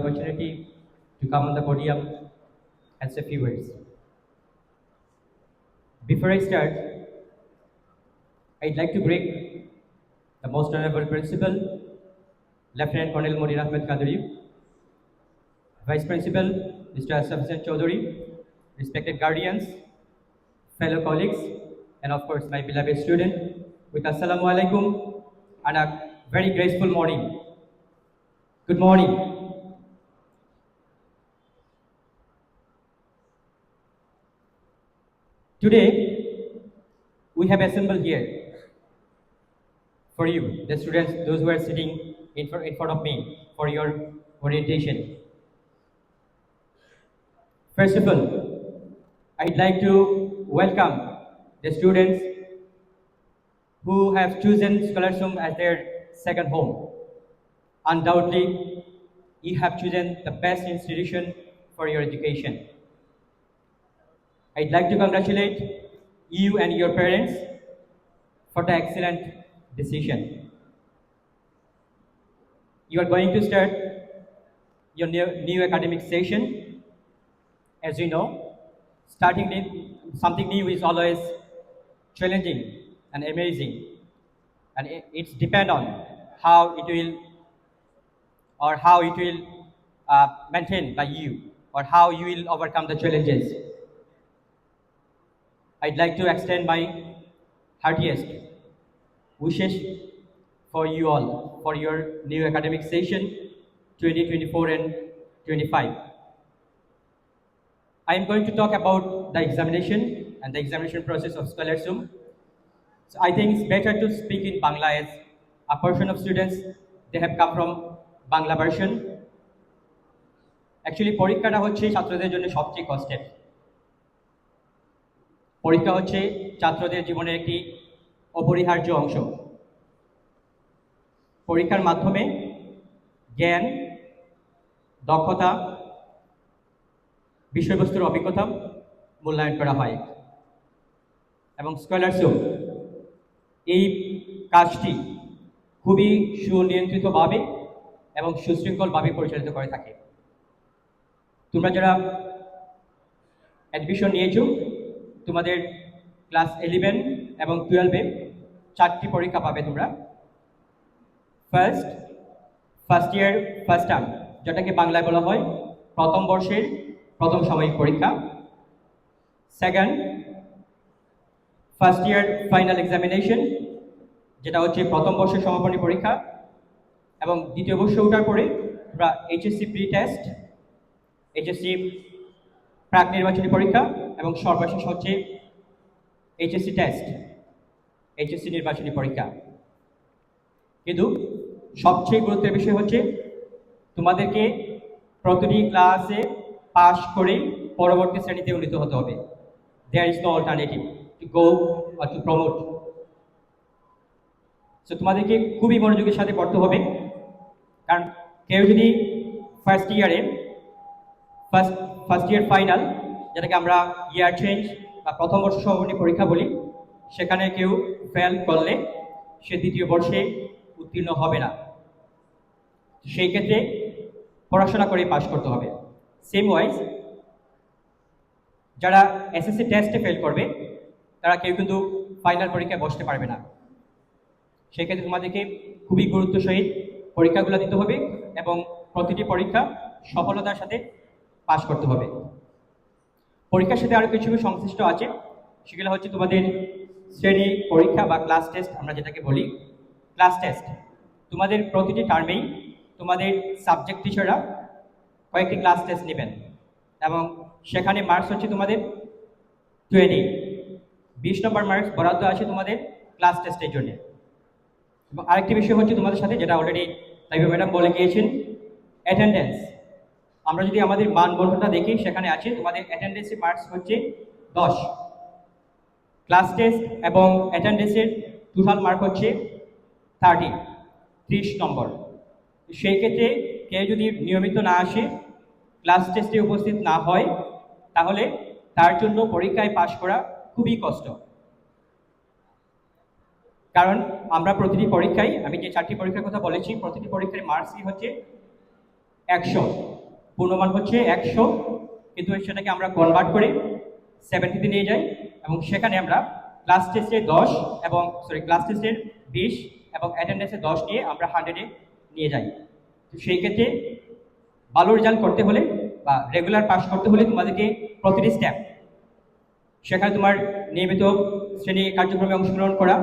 opportunity to come on the podium and say a few words. Before I start, I'd like to greet the Most Honorable Principal, Lieutenant Colonel Monir Ahmed Kadri, Vice Principal, Mr. Asaf Hussain Chaudhary, respected guardians, fellow colleagues, and of course my beloved student, with Assalamu alaikum and a very graceful morning. Good morning. Today, we have assembled here for you, the students, those who are sitting in front of me, for your orientation. First of all, I'd like to welcome the students who have chosen Scholarsum as their second home. Undoubtedly, you have chosen the best institution for your education. I'd like to congratulate you and your parents for the excellent decision. You are going to start your new academic session. As you know, something new is always challenging and amazing, and it's depend on how it will maintain by you, or how you will overcome the challenges. I'd like to extend my heartiest wishes for you all for your new academic session 2024 and 25. I am going to talk about the examination and the examination process of Scholarsum. So I think it's better to speak in Bangla, as a portion of students, they have come from Bangla version. Actually, পরীক্ষাটা হচ্ছে ছাত্রদের জন্য সবচেয়ে কষ্টের। পরীক্ষা হচ্ছে ছাত্রদের জীবনের একটি অপরিহার্য অংশ। পরীক্ষার মাধ্যমে জ্ঞান, দক্ষতা, বিষয়বস্তুর অভিজ্ঞতা মূল্যায়ন করা হয়, এবং স্কলারশিপ এই কাজটি খুবই সুনিয়ন্ত্রিতভাবে এবং সুশৃঙ্খলভাবে পরিচালিত করে থাকে। তোমরা যারা অ্যাডমিশন নিয়েছো, তোমাদের ক্লাস 11 এবং 12-এ 4টি পরীক্ষা পাবে তোমরা। ফার্স্ট ইয়ার ফার্স্ট টার্ম, যেটাকে বাংলায় বলা হয় প্রথম বর্ষের প্রথম সাময়িক পরীক্ষা। Second, first year final examination, যেটা হচ্ছে প্রথম বর্ষের সমাপনী পরীক্ষা। এবং দ্বিতীয় বর্ষে ওঠার পরে তোমরা এইচএসসি প্রি টেস্ট, এইচএসসি প্রাক নির্বাচনী পরীক্ষা, এবং সর্বশেষ হচ্ছে এইচএসসি টেস্ট, এইচএসসি নির্বাচনী পরীক্ষা। কিন্তু সবচেয়ে গুরুত্বের বিষয় হচ্ছে তোমাদেরকে প্রতিটি ক্লাসে পাস করে পরবর্তী শ্রেণীতে উন্নীত হতে হবে। There is no alternative to go or to promote. So তোমাদেরকে খুবই মনোযোগের সাথে পড়তে হবে, কারণ কেউ যদি ফার্স্ট ইয়ার ফাইনাল, যেটাকে আমরা ইয়ার চেঞ্জ বা প্রথম বর্ষ সমাপনী পরীক্ষা বলি, সেখানে কেউ ফেল করলে সে দ্বিতীয় বর্ষে উত্তীর্ণ হবে না। সেই ক্ষেত্রে পড়াশোনা করে পাস করতে হবে। সেম ওয়াইজ যারা এসএসসি টেস্টে ফেল করবে, তারা কেউ কিন্তু ফাইনাল পরীক্ষায় বসতে পারবে না। সেই ক্ষেত্রে তোমাদেরকে খুবই গুরুত্ব সহিত পরীক্ষাগুলো দিতে হবে এবং প্রতিটি পরীক্ষা সফলতার সাথে পাস করতে হবে। পরীক্ষার সাথে আরও কিছু সংশ্লিষ্ট আছে, সেগুলো হচ্ছে তোমাদের শ্রেণী পরীক্ষা বা ক্লাস টেস্ট, আমরা যেটাকে বলি ক্লাস টেস্ট। তোমাদের প্রতিটি টার্মেই তোমাদের সাবজেক্ট টিচাররা কয়েকটি ক্লাস টেস্ট নেবেন, এবং সেখানে মার্কস হচ্ছে তোমাদের 20 নম্বর মার্কস বরাদ্দ আছে তোমাদের ক্লাস টেস্টের জন্য। এবং আরেকটি বিষয় হচ্ছে তোমাদের সাথে, যেটা অলরেডি তাইবা ম্যাডাম বলে গিয়েছেন, অ্যাটেন্ডেন্স। আমরা যদি আমাদের মানবন্ধনটা দেখি, সেখানে আছে তোমাদের অ্যাটেন্ডেন্সের মার্কস হচ্ছে 10। ক্লাস টেস্ট এবং অ্যাটেন্ডেন্সের টোটাল মার্ক হচ্ছে 30 নম্বর। সেই ক্ষেত্রে কেউ যদি নিয়মিত না আসে, ক্লাস টেস্টে উপস্থিত না হয়, তাহলে তার জন্য পরীক্ষায় পাশ করা খুবই কষ্ট। কারণ আমরা প্রতিটি পরীক্ষায়, আমি যে 4টি পরীক্ষার কথা বলেছি, প্রতিটি পরীক্ষার মার্কসই হচ্ছে 100। পূর্ণমান হচ্ছে 100, কিন্তু সেটাকে আমরা কনভার্ট করে 70-তে নিয়ে যাই এবং সেখানে আমরা ক্লাস টেস্টে 10 এবং ক্লাস টেস্টের 20 এবং অ্যাটেন্ডেন্সে 10 নিয়ে আমরা 100-এ নিয়ে যাই। তো সেই ক্ষেত্রে ভালো রেজাল্ট করতে হলে বা রেগুলার পাস করতে হলে তোমাদেরকে প্রতিটি স্টেপ, সেখানে তোমার নিয়মিত শ্রেণী কার্যক্রমে অংশগ্রহণ করা,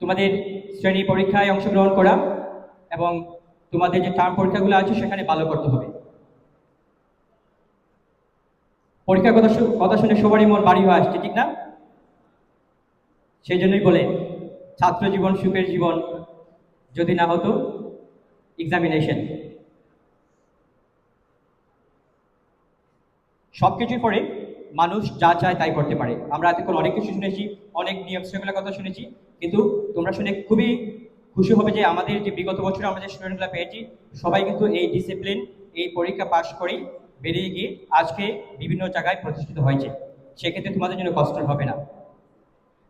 তোমাদের শ্রেণী পরীক্ষায় অংশগ্রহণ করা এবং তোমাদের যে টার্ম পরীক্ষাগুলো আছে সেখানে ভালো করতে হবে। পরীক্ষার কথা শুনে সবারই মন ভারী হয়ে আসছে, ঠিক না? সেই জন্যই বলে ছাত্র জীবন সুখের জীবন যদি না হতো এক্সামিনেশন। সবকিছুর পরে মানুষ যা চায় তাই করতে পারে। আমরা এতক্ষণ অনেক কিছু শুনেছি, অনেক নিয়ম শৃঙ্খলার কথা শুনেছি, কিন্তু তোমরা শুনে খুবই খুশি হবে যে আমাদের যে বিগত বছরে আমরা যে স্টুডেন্টগুলো পেয়েছি সবাই কিন্তু এই ডিসিপ্লিন, এই পরীক্ষা পাশ করেই বেরিয়ে গিয়ে আজকে বিভিন্ন জায়গায় প্রতিষ্ঠিত হয়েছে। সেক্ষেত্রে তোমাদের জন্য কষ্ট হবে না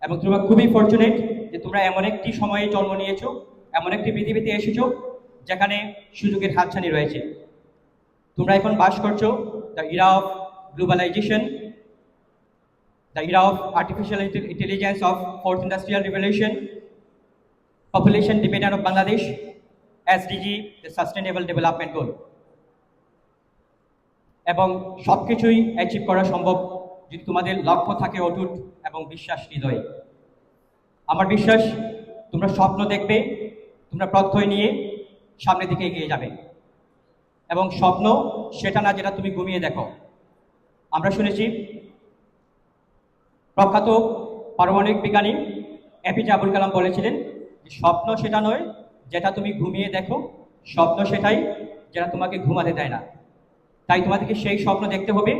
এবং তোমরা খুবই ফরচুনেট যে তোমরা এমন একটি সময়ে জন্ম নিয়েছো, এমন একটি পৃথিবীতে এসেছো যেখানে সুযোগের হাতছানি রয়েছে। তোমরা এখন বাস করছো the era of globalisation, the era of artificial intelligence, of fourth industrial revolution, population dependent of Bangladesh, SDG, the sustainable development goal. এবং সবকিছুই অ্যাচিভ করা সম্ভব যদি তোমাদের লক্ষ্য থাকে অটুট এবং বিশ্বাস হৃদয়ে। আমার বিশ্বাস তোমরা স্বপ্ন দেখবে, তোমরা প্রত্যয় নিয়ে সামনের দিকে এগিয়ে যাবে এবং স্বপ্ন সেটা না যেটা তুমি ঘুমিয়ে দেখো। আমরা শুনেছি প্রখ্যাত পারমাণবিক বিজ্ঞানী এপিজে আবুল কালাম বলেছিলেন যে স্বপ্ন সেটা নয় যেটা তুমি ঘুমিয়ে দেখো, স্বপ্ন সেটাই যেটা তোমাকে ঘুমাতে দেয় না। তাই তোমাদেরকে সেই স্বপ্ন দেখতে হবে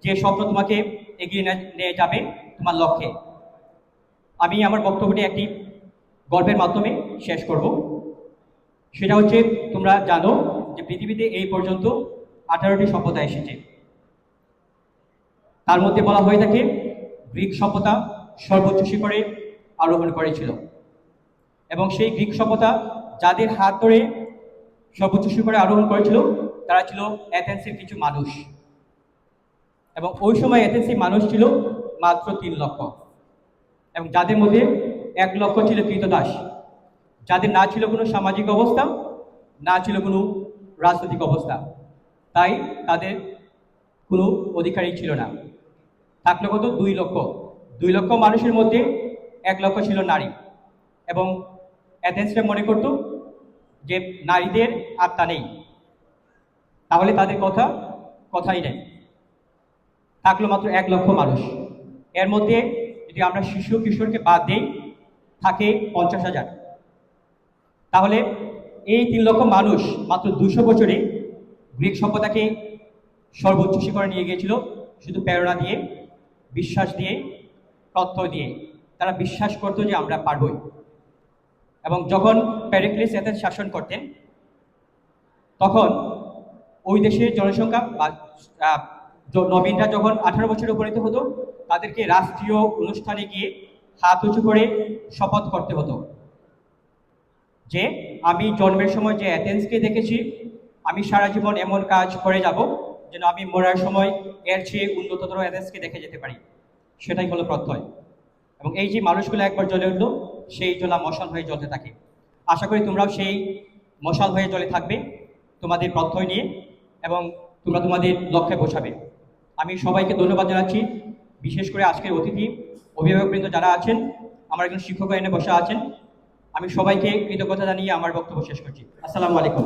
যে স্বপ্ন তোমাকে এগিয়ে নিয়ে যাবে তোমার লক্ষ্যে। আমি আমার বক্তব্যটি একটি গল্পের মাধ্যমে শেষ করব। সেটা হচ্ছে, তোমরা জানো যে পৃথিবীতে এই পর্যন্ত 18টি সভ্যতা এসেছে। তার মধ্যে বলা হয়ে থাকে গ্রিক সভ্যতা সর্বোচ্চ শিখরে আরোহণ করেছিল এবং সেই গ্রিক সভ্যতা যাদের হাত ধরে সর্বোচ্চ শিখরে আরোহণ করেছিল তারা ছিল এথেন্সের কিছু মানুষ এবং ওই সময় এথেন্সের মানুষ ছিল মাত্র 3 লক্ষ এবং যাদের মধ্যে 1 লক্ষ ছিল কৃতদাস, যাদের না ছিল কোনো সামাজিক অবস্থা, না ছিল কোনো রাজনৈতিক অবস্থা, তাই তাদের কোনো অধিকারই ছিল না। থাকলো কত? 2 লক্ষ। 2 লক্ষ মানুষের মধ্যে 1 লক্ষ ছিল নারী এবং এথেন্সরা মনে করত যে নারীদের আত্মা নেই, তাহলে তাদের কথাই নেই। থাকলো মাত্র 1 লক্ষ মানুষ। এর মধ্যে যদি আমরা শিশু কিশোরকে বাদ দেই থাকে 50,000। তাহলে এই 3 লক্ষ মানুষ মাত্র 200 বছরে গ্রিক সভ্যতাকে সর্বোচ্চ শিখরে নিয়ে গিয়েছিল শুধু প্রেরণা দিয়ে, বিশ্বাস দিয়ে, প্রত্যয় দিয়ে। তারা বিশ্বাস করতো যে আমরা পারবই। এবং যখন পেরিক্লিস এথেন্স শাসন করতেন তখন ওই দেশের জনসংখ্যা বা নবীনরা যখন 18 বছরে উপনীত হতো তাদেরকে রাষ্ট্রীয় অনুষ্ঠানে গিয়ে হাত উঁচু করে শপথ করতে হতো যে আমি জন্মের সময় যে এথেন্সকে দেখেছি আমি সারা জীবন এমন কাজ করে যাব যেন আমি মরার সময় এর চেয়ে উন্নততর এথেন্সকে দেখে যেতে পারি। সেটাই হলো প্রত্যয়। এবং এই যে মানুষগুলো একবার জ্বলে উঠলো সেই জ্বলা মশাল হয়ে জ্বলতে থাকে। আশা করি তোমরাও সেই মশাল হয়ে জ্বলে থাকবে তোমাদের প্রত্যয় নিয়ে এবং তোমরা তোমাদের লক্ষ্যে পৌঁছাবে। আমি সবাইকে ধন্যবাদ জানাচ্ছি, বিশেষ করে আজকের অতিথি অভিভাবকবৃন্দ যারা আছেন, আমার একজন শিক্ষক এনে বসা আছেন। আমি সবাইকে কৃতজ্ঞতা জানিয়ে আমার বক্তব্য শেষ করছি। আসসালামু আলাইকুম।